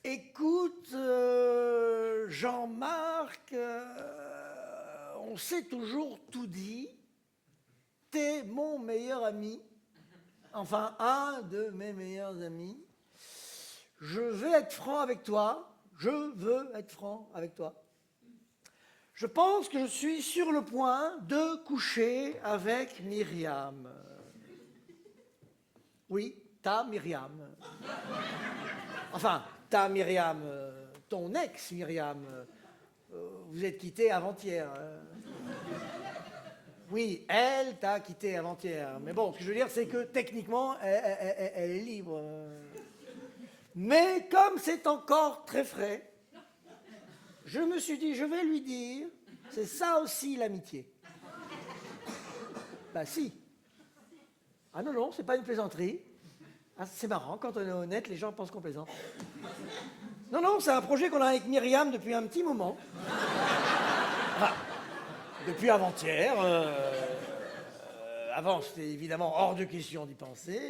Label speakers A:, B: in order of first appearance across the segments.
A: Écoute, Jean-Marc, on s'est toujours tout dit. T'es mon meilleur ami. Enfin, un de mes meilleurs amis. Je vais être franc avec toi. Je veux être franc avec toi. Je pense que je suis sur le point de coucher avec Myriam. Oui, ta Myriam. Enfin, ta Myriam, ton ex Myriam. Vous êtes quittés avant-hier. Oui, elle t'a quitté avant-hier. Mais bon, ce que je veux dire, c'est que techniquement, elle est libre. Mais comme c'est encore très frais, je me suis dit, je vais lui dire, c'est ça aussi l'amitié. Bah si. Ah non, non, c'est pas une plaisanterie. Ah, c'est marrant, quand on est honnête, les gens pensent qu'on plaisante. Non, non, c'est un projet qu'on a avec Myriam depuis un petit moment. Enfin, depuis avant-hier. Avant, c'était évidemment hors de question d'y penser.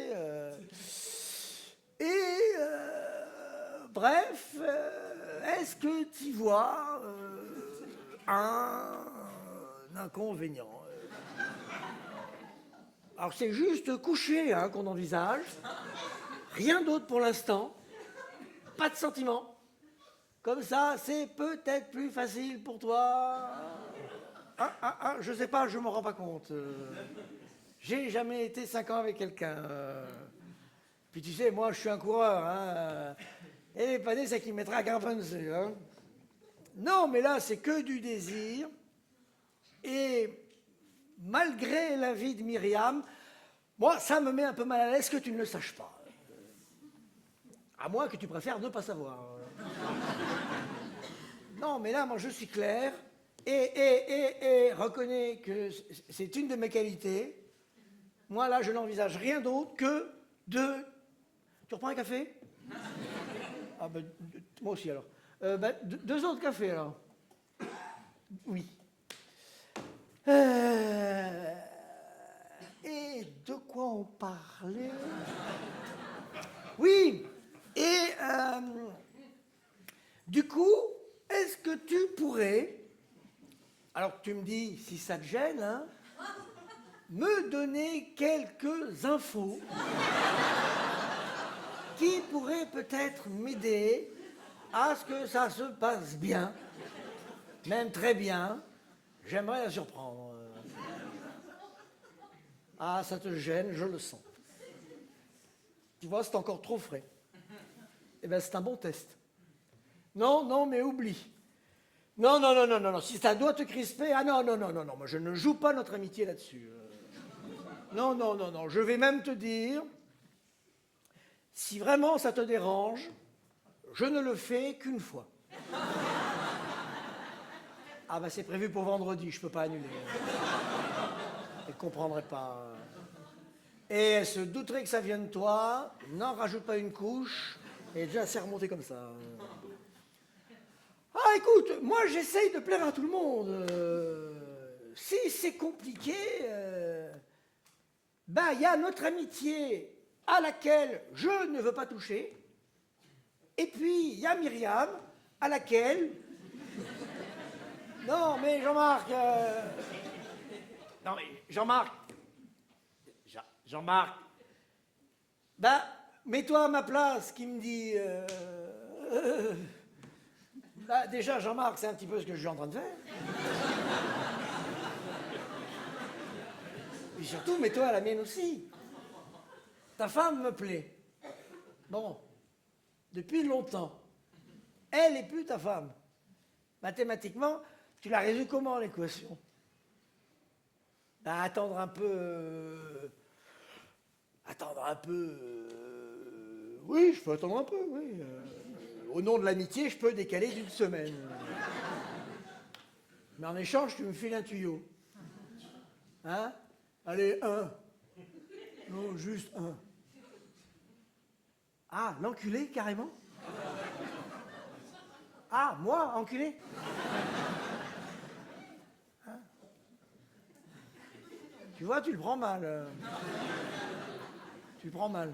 A: Bref, est-ce que tu vois un inconvénient? Alors c'est juste coucher hein, qu'on envisage, rien d'autre pour l'instant, pas de sentiments. Comme ça, c'est peut-être plus facile pour toi. Je sais pas, je me rends pas compte. J'ai jamais été 5 ans avec quelqu'un. Puis tu sais, moi je suis un coureur. Hein, et les panés, c'est qui mettra Garfunkel. Hein. Non, mais là, c'est que du désir. Et malgré l'avis de Myriam, moi, ça me met un peu mal à l'aise que tu ne le saches pas. À moins que tu préfères ne pas savoir. Non, mais là, moi, je suis clair et reconnais que c'est une de mes qualités. Moi, là, je n'envisage rien d'autre que de... Tu reprends un café? Ah, ben, moi aussi, alors. Deux autres cafés, alors. Oui. Et de quoi on parlait? Oui. Et du coup, est-ce que tu pourrais, alors tu me dis si ça te gêne, hein, me donner quelques infos qui pourraient peut-être m'aider à ce que ça se passe bien, même très bien. J'aimerais la surprendre. Ah, ça te gêne, je le sens. Tu vois, c'est encore trop frais. Eh bien, c'est un bon test. Non, non, mais oublie. Non, non, non, non, non, non. Si ça doit te crisper, ah non, non, non, non, non. Moi, je ne joue pas notre amitié là-dessus. Non, non, non, non. Je vais même te dire, si vraiment ça te dérange, je ne le fais qu'une fois. Ah ben c'est prévu pour vendredi, je ne peux pas annuler. Elle ne comprendrait pas. Et elle se douterait que ça vienne de toi, n'en rajoute pas une couche, et déjà c'est remonté comme ça. Ah écoute, moi j'essaye de plaire à tout le monde. Si c'est compliqué, ben il y a notre amitié à laquelle je ne veux pas toucher, et puis il y a Myriam à laquelle... Non mais Jean-Marc... Non mais Jean-Marc... Jean-Marc... Ben, mets-toi à ma place, qui me dit... Bah, déjà, Jean-Marc, c'est un petit peu ce que je suis en train de faire. Puis surtout, mets-toi à la mienne aussi. Ta femme me plaît. Bon, depuis longtemps. Elle n'est plus ta femme. Mathématiquement, tu l'as résolu comment, l'équation? Bah, attendre un peu... Attendre un peu... Oui, je peux attendre un peu, oui. Au nom de l'amitié, je peux décaler d'une semaine. Mais en échange, tu me files un tuyau. Hein? Allez, un. Non, juste un. Ah, l'enculé, carrément? Ah, moi, enculé? Hein? Tu vois, tu le prends mal. Tu le prends mal.